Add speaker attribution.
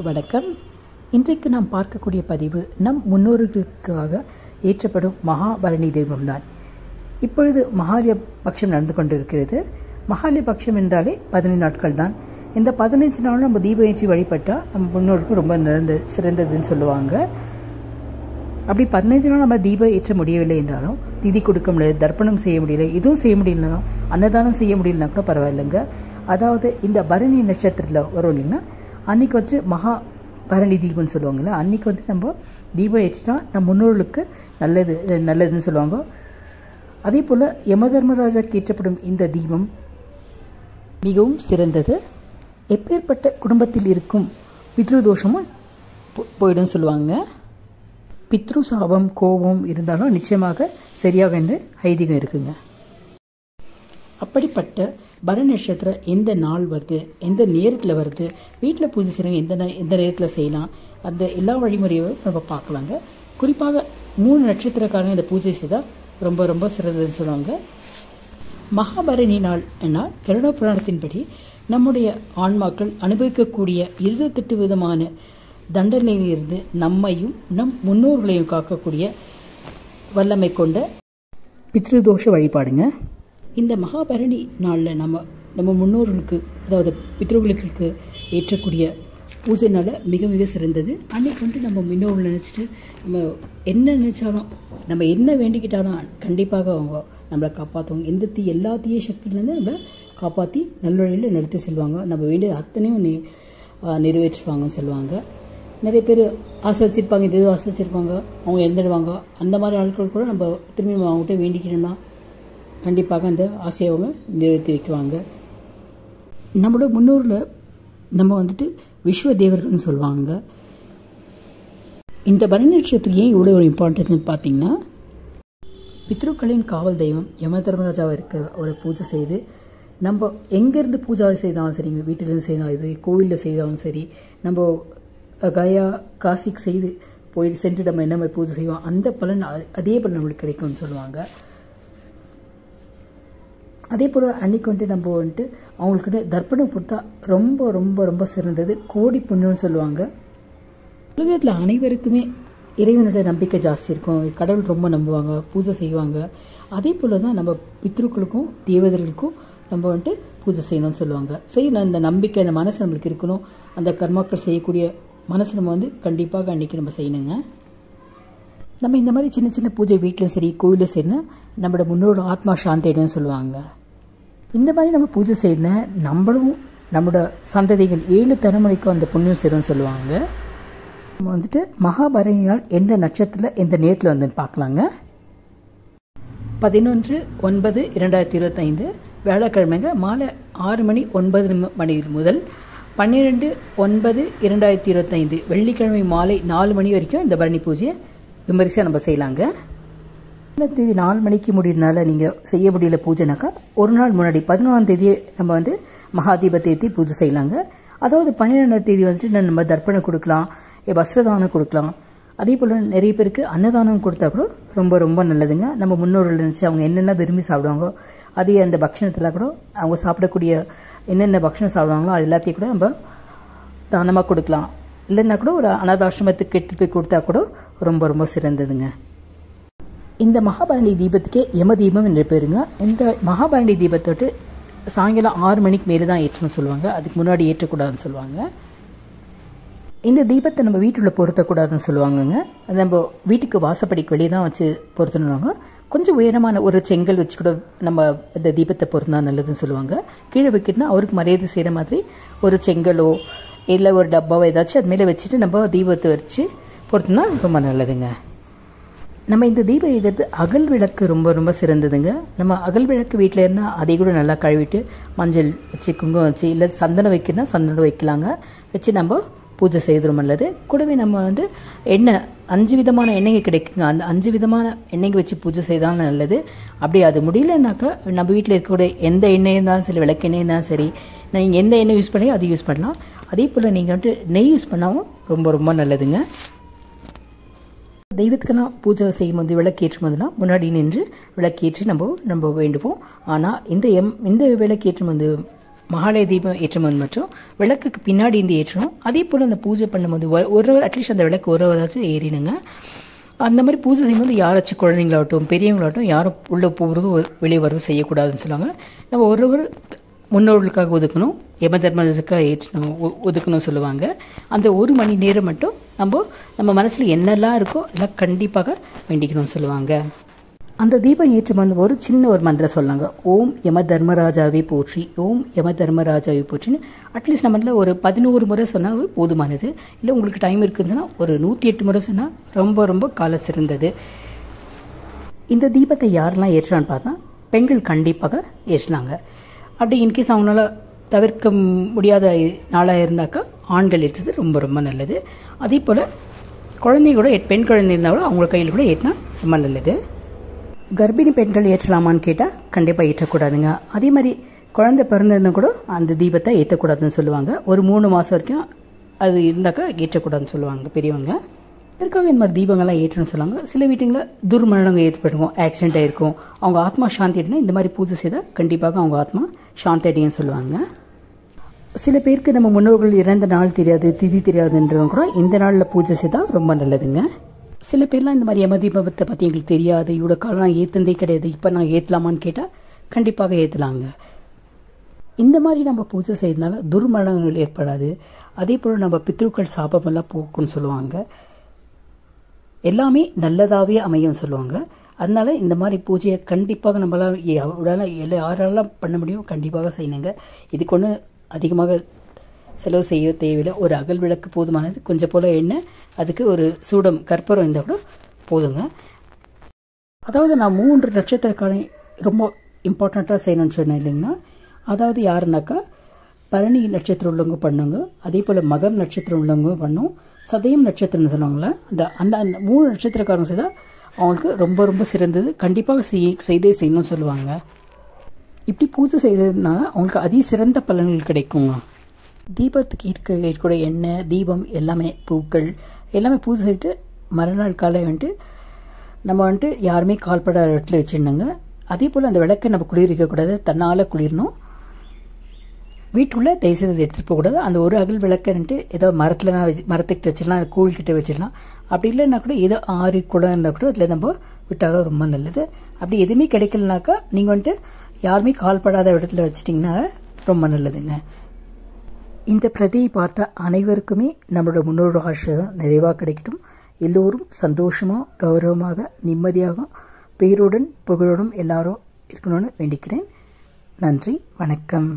Speaker 1: வணக்கம். இன்றைக்கு நாம் பார்க்கக்கூடிய பதிவு நம் முன்னோர்களுக்காக ஏற்றப்படும் மகாபரணி தெய்வம்தான். இப்பொழுது மகாலய பட்சம் நடந்து கொண்டிருக்கிறது. மகாலய பட்சம் என்றாலே 15 நாட்கள் தான். இந்த 15 நாளும் நம்ம தீபம் ஏற்றி வழிபட்டால் நம்ம முன்னோருக்கு ரொம்ப சிறந்ததுன்னு சொல்லுவாங்க. அப்படி 15 நாள் நம்ம தீபம் ஏற்ற முடியவில்லை என்றாலும் திதி கொடுக்க முடியல, தர்ப்பணம் செய்ய முடியல, எதுவும் செய்ய முடியலனாலும் அன்னதானம் செய்ய முடியலனா கூட பரவாயில்லைங்க. அதாவது இந்த பரணி நட்சத்திரத்தில் வரும் இல்லைங்கன்னா அன்னைக்கு மகா பரணி தீபம்னு சொல்லுவாங்கல்ல, அன்னைக்கு நம்ம தீபம் ஏற்றிட்டா நம்ம முன்னோர்களுக்கு நல்லதுன்னு சொல்லுவாங்க. அதே போல் யமதர்மராஜாக்கு ஏற்றப்படும் இந்த தீபம் மிகவும் சிறந்தது. எப்பேற்பட்ட குடும்பத்தில் இருக்கும் பித்ருதோஷமும் போயிடும் சொல்லுவாங்க. பித்ரு சாபம் கோபம் இருந்தாலும் நிச்சயமாக சரியாக என்று ஐதீகம் இருக்குங்க. அப்படிப்பட்ட பரணி நட்சத்திரம் எந்த நாள் வருது, எந்த நேரத்தில் வருது, வீட்டில் பூஜை செய்கிறவங்க எந்த நேரத்தில் செய்யலாம், அந்த எல்லா வழிமுறையும் நம்ம பார்க்கலாங்க. குறிப்பாக 3 நட்சத்திரக்காரங்க இந்த பூஜை செய்தால் ரொம்ப ரொம்ப சிறந்ததுன்னு சொல்லுவாங்க. மகாபரணி நாள் என்ன, கருட புராணத்தின்படி நம்முடைய ஆன்மாக்கள் அனுபவிக்கக்கூடிய 28 விதமான தண்டனையிலிருந்து நம்மையும் நம் முன்னோர்களையும் காக்கக்கூடிய வல்லமை கொண்ட பித்ருதோஷ வழிபாடுங்க. இந்த மகாபரணி நாளில் நம்ம முன்னோர்களுக்கு, அதாவது பித்ருகளுக்கு ஏற்றக்கூடிய பூஜைனால மிக மிக சிறந்தது. அன்னைக்கு நம்ம முன்னோர்கள் நினச்சிட்டு நம்ம என்ன நினச்சாலும், நம்ம என்ன வேண்டிக்கிட்டாலும் கண்டிப்பாக அவங்க நம்மளை காப்பாற்றுவாங்க. எல்லா தீய சக்தியிலேருந்து நம்மளை காப்பாற்றி நல்வழியில் நடத்தி செல்வாங்க. நம்ம வேண்டிய அத்தனையும் நிறைவேற்றுவாங்கன்னு சொல்லுவாங்க. நிறைய பேர் ஆசை வச்சுருப்பாங்க, இது ஆசை வச்சுருப்பாங்க, அவங்க இறந்துடுவாங்க. அந்த மாதிரி ஆட்கள் கூட நம்ம திரும்பி அவங்ககிட்ட வேண்டிக்கணும்னா கண்டிப்பாக அந்த ஆசையை அவங்க நிறைவேற்றி வைக்குவாங்க. நம்மளோட முன்னோரில் நம்ம விஸ்வ தேவர்கள்னு சொல்லுவாங்க. இந்த பரணி நட்சத்திரத்துக்கு ஏன் இவ்வளோ ஒரு இம்பார்ட்டன்ஸ் பார்த்தீங்கன்னா, பித்ருக்களின் காவல் தெய்வம் யமதர்மராஜாவை இருக்க ஒரு பூஜை செய்து நம்ம எங்கேருந்து பூஜை செய்தாலும் சரிங்க, வீட்டிலேருந்து செய்தாலும் இது, கோவிலில் செய்தாலும் சரி, நம்ம கயா காசிக்கு சென்று நம்ம என்ன மாதிரி பூஜை செய்வோம் அந்த பலன் அதே பலன் நம்மளுக்கு கிடைக்கும்னு சொல்லுவாங்க. அதே போல் அன்றைக்கி நம்ம அவங்களுக்கு தர்ப்பணம் கொடுத்தா ரொம்ப ரொம்ப ரொம்ப சிறந்தது, கோடி புண்ணியம்னு சொல்லுவாங்க. உலகத்தில் அனைவருக்குமே இறைவனோட நம்பிக்கை ஜாஸ்தி இருக்கும், கடவுள் ரொம்ப நம்புவாங்க, பூஜை செய்வாங்க. அதே போல் தான் நம்ம பித்ருக்களுக்கும் தேவதர்களுக்கும் நம்ம பூஜை செய்யணும்னு சொல்லுவாங்க. செய்யணும், இந்த நம்பிக்கை, அந்த மனசு நம்மளுக்கு இருக்கணும். அந்த கர்மாக்கள் செய்யக்கூடிய மனசு நம்ம கண்டிப்பாக அன்றைக்கி நம்ம செய்யணுங்க. நம்ம இந்த மாதிரி சின்ன சின்ன பூஜை வீட்டிலும் சரி கோவிலும் சரினா நம்மளோட முன்னோட ஆத்மா சாந்தி அடையும்னு சொல்லுவாங்க. இந்த மாதிரி நம்ம பூஜை செய்யற நம்மளும் நம்மளோட சந்ததிகள் 7 தலைமுறைக்கும் அந்த புண்ணியம் சேரும்னு சொல்லுவாங்க. நம்ம மகாபரணி நாள் எந்த நட்சத்திரத்தில் எந்த நேரத்தில் பார்க்கலாங்க. 11/9/2025 வியாழக்கிழமைங்க மாலை 6:09 முதல் 12/9/2025 வெள்ளிக்கிழமை மாலை 4 மணி வரைக்கும் இந்த பரணி பூஜையை விமரிசையாக நம்ம செய்யலாங்க. இந்த தேதி 4 மணிக்கு முடியறதுனால நீங்கள் செய்ய முடியல பூஜைனாக்கா ஒரு நாள் முன்னாடி 11ஆம் தேதியே நம்ம மகாதீபத்தை ஏற்றி பூஜை செய்யலாங்க. அதாவது 12ஆம் தேதி நம்ம தர்ப்பணம் கொடுக்கலாம், வஸ்திரதானம் கொடுக்கலாம். அதே போல் நிறைய பேருக்கு அன்னதானம் கொடுத்தா கூட ரொம்ப ரொம்ப நல்லதுங்க. நம்ம முன்னோர்கள் நினச்சி அவங்க என்னென்ன விரும்பி சாப்பிடுவாங்களோ அதே அந்த பக்ஷணத்தில் கூட அவங்க சாப்பிடக்கூடிய என்னென்ன பக்ஷணம் சாப்பிடுவாங்களோ அது எல்லாத்தையும் கூட நம்ம தானமாக கொடுக்கலாம். இல்லைன்னா கூட ஒரு அனாதாசிரமத்துக்கு எடுத்து போய் கொடுத்தா கூட ரொம்ப ரொம்ப சிறந்ததுங்க. இந்த மகாபரணி தீபத்துக்கே யம தீபம் என்று பேருங்க. இந்த மகாபரணி தீபத்தோட்டு சாயங்காலம் 6 மணிக்கு மேலே தான் ஏற்றணும்னு சொல்லுவாங்க, அதுக்கு முன்னாடி ஏற்றக்கூடாதுன்னு சொல்லுவாங்க. இந்த தீபத்தை நம்ம வீட்டுக்குள்ளே பொருத்தக்கூடாதுன்னு சொல்லுவாங்கங்க. அது நம்ம வீட்டுக்கு வாசப்படிக்கு வெளியே தான் வச்சு பொருத்தணுவாங்க. கொஞ்சம் உயரமான ஒரு செங்கல் வச்சு கூட நம்ம இந்த தீபத்தை பொருந்தா நல்லதுன்னு சொல்லுவாங்க. கீழே வைக்கிட்டுனா அவருக்கு மரியாதை செய்கிற மாதிரி ஒரு செங்கலோ இல்லை ஒரு டப்பாவோ ஏதாச்சும் அது மேலே வச்சுட்டு நம்ம தீபத்தை வச்சு பொருத்தினா ரொம்ப நல்லதுங்க. நம்ம இந்த தீபம் எதிர்த்து அகல் விளக்கு ரொம்ப ரொம்ப சிறந்ததுங்க. நம்ம அகல் விளக்கு வீட்டில் இருந்தால் அதை கூட நல்லா கழுவிட்டு மஞ்சள் வச்சு குங்குமம் வச்சு இல்லை சந்தனம் வைக்கணும்னா சந்தனம் வைக்கலாங்க, வச்சு நம்ம பூஜை செய்யறது நல்லது. கூடவே நம்ம எண்ணெய் 5 விதமான எண்ணெய்கள் கிடைக்குங்க, அந்த 5 விதமான எண்ணெய்கள் வச்சு பூஜை செய்தாலும் நல்லது. அப்படி அது முடியலனாக்கா நம்ம வீட்டில் இருக்கக்கூடிய எந்த எண்ணெய் இருந்தாலும் சரி, விளக்கு எண்ணெய் இருந்தாலும் சரி, நீங்கள் எந்த எண்ணெய் யூஸ் பண்ணி அது யூஸ் பண்ணலாம். அதே போல் நீங்கள் நெய் யூஸ் பண்ணாலும் ரொம்ப ரொம்ப நல்லதுங்க. தெய்வத்துக்கெல்லாம் பூஜை செய்யும் போது விளக்கேற்றும் போதெல்லாம் முன்னாடி நின்று விளக்கேற்றி நம்ம வேண்டுவோம். ஆனால் இந்த விளக்கேற்றும் மகாலய தீபம் ஏற்றும்போது மற்றும் விளக்குக்கு பின்னாடி இருந்து ஏற்றணும். அதே போல் அந்த பூஜை பண்ணும்போது ஒரு அட்லீஸ்ட் அந்த விளக்கு ஒரு ஹவராச்சும் ஏறினுங்க. அந்த மாதிரி பூஜை செய்யும்போது யாராச்சும் குழந்தைங்களாகட்டும் பெரியவங்களாகட்டும் யாரும் உள்ளே போகிறதும் வெளியே வர்றதும் செய்யக்கூடாதுன்னு சொல்லுவாங்க. நம்ம ஒரு முன்னோர்களுக்காக ஒதுக்கணும், யம தர்மத்துக்காக ஏற்றணும் ஒதுக்கணும் சொல்லுவாங்க. அந்த 1 மணி நேரம் மட்டும் நம்ம மனசில் என்னெல்லாம் இருக்கோ அதெல்லாம் கண்டிப்பாக வேண்டிக்கணும்னு சொல்லுவாங்க. அந்த தீபம் ஏற்றும் வந்து ஒரு சின்ன ஒரு மந்திரம் சொல்லாங்க. ஓம் யம தர்மராஜாவே போற்றி, ஓம் யம தர்மராஜாவே போற்றின்னு அட்லீஸ்ட் நம்மள ஒரு 11 முறை சொன்னால் ஒரு போதுமானது. இல்லை உங்களுக்கு டைம் இருக்குதுன்னா ஒரு 108 முறை சொன்னால் ரொம்ப ரொம்ப கால சிறந்தது. இந்த தீபத்தை யாரெல்லாம் ஏற்றலான்னு பார்த்தா பெண்கள் கண்டிப்பாக ஏற்றலாங்க. அப்படி இன்கேஸ் அவங்களால தவிர்க்க முடியாத நாளாக இருந்தாக்கா ஆண்கள் ஏற்றுறது ரொம்ப ரொம்ப நல்லது. அதே போல் குழந்தை கூட பெண் குழந்தை இருந்தால் கூட அவங்க கையில் கூட ஏற்றினா ரொம்ப நல்லது. கர்ப்பிணி பெண்கள் ஏற்றலாமான்னு கேட்டால் கண்டிப்பாக ஏற்றக்கூடாதுங்க. அதே மாதிரி குழந்தை பிறந்திருந்தால் கூட அந்த தீபத்தை ஏற்றக்கூடாதுன்னு சொல்லுவாங்க. ஒரு 3 மாதம் வரைக்கும் அது இருந்தாக்கா ஏற்றக்கூடாதுன்னு சொல்லுவாங்க பெரியவங்க. இதற்காக இந்த மாதிரி தீபங்கள்லாம் ஏற்றணும்னு சொல்லுவாங்க. சில வீட்டுங்களில் துர்மரணங்கள் ஏற்படுவோம், ஆக்சிடென்ட் ஆகிருக்கும், அவங்க ஆத்மா சாந்தி அடைனா இந்த மாதிரி பூஜை செய்தால் கண்டிப்பாக அவங்க ஆத்மா சாந்தி அடையும் சொல்லுவாங்க. சில பேருக்கு நம்ம முன்னோர்கள் இறந்த நாள் தெரியாது, திதி தெரியாதுன்றவங்க கூட இந்த நாளில் பூஜை செய்தால் ரொம்ப நல்லதுங்க. சில பேர்லாம் இந்த மாதிரி யம தீபத்தை பற்றி எங்களுக்கு தெரியாது, இவ்வளோ காலம் நான் ஏற்றுந்தே கிடையாது, இப்போ நான் ஏற்றலாமான்னு கேட்டால் கண்டிப்பாக ஏற்றலாங்க. இந்த மாதிரி நம்ம பூஜை செய்யறதுனால துர்மரணங்கள் ஏற்படாது. அதே போல் நம்ம பித்ருக்கள் சாபமெல்லாம் போக்குன்னு சொல்லுவாங்க. எல்லாமே நல்லதாகவே அமையும் சொல்லுவாங்க. அதனால இந்த மாதிரி பூஜையை கண்டிப்பாக நம்மளால் யாரெல்லாம் பண்ண முடியும் கண்டிப்பாக செய்யணுங்க. இதுக்கு ஒன்று அதிகமாக செலவு செய்ய தேவையில்லை. ஒரு அகல் விளக்கு போதுமானது, கொஞ்சம் போல் எண்ணெய், அதுக்கு ஒரு சூடம் கற்பூரம் இருந்தால் கூட போதுங்க. அதாவது நான் 3 நட்சத்திரக்காரன் ரொம்ப இம்பார்ட்டண்ட்டாக செய்யணும்னு சொன்னேன் இல்லைங்கன்னா, அதாவது யாருன்னாக்கா பரணி நட்சத்திரம் உள்ளவங்க பண்ணுங்க, அதே போல் மகம் நட்சத்திரம் உள்ளவங்க பண்ணும், சதயம் நட்சத்திரம்னு சொன்னாங்களே அந்த 3 நட்சத்திரக்காரங்க செய்தால் அவங்களுக்கு ரொம்ப ரொம்ப சிறந்தது. கண்டிப்பாக செய்தே செய்யணும்னு சொல்லுவாங்க. இப்படி பூஜை செய்ததுனால அவங்களுக்கு அதி சிறந்த பலன்கள் கிடைக்குங்க. தீபத்துக்கு இருக்கக்கூடிய எண்ணெய், தீபம் எல்லாமே பூக்கள் எல்லாமே பூஜை செய்துட்டு மறுநாள் காலை நம்ம யாருமே கால்படாத இடத்துல வச்சிடணுங்க. அதே போல் அந்த விளக்கை நம்ம குளிர்விக்கக்கூடாது, தன்னால் குளிரணும். வீட்டுக்குள்ளே தயவுசெய்து எடுத்துகிட்டு போகக்கூடாது. அந்த ஒரு அகல் விளக்கன்ட்டு ஏதோ மரத்துக்கிட்ட வச்சிடலாம், கோவில்கிட்ட வச்சிடலாம். அப்படி இல்லைன்னா கூட ஏதோ ஆறு குளம் இருந்தால் கூட அதில் நம்ம விட்டாலும் ரொம்ப நல்லது. அப்படி எதுவுமே கிடைக்கலனாக்கா நீங்கள் யாருமே கால்படாத இடத்துல வச்சிட்டிங்கன்னா ரொம்ப நல்லதுங்க. இந்த பிரதியை பார்த்த அனைவருக்குமே நம்மளோட முன்னோட ஆசீர்வாதம் நிறைவாக கிடைக்கட்டும். எல்லோரும் சந்தோஷமாக, கௌரவமாக, நிம்மதியாக, பேருடன் புகழுடன் எல்லாரும் இருக்கணும்னு வேண்டிக்கிறேன். நன்றி, வணக்கம்.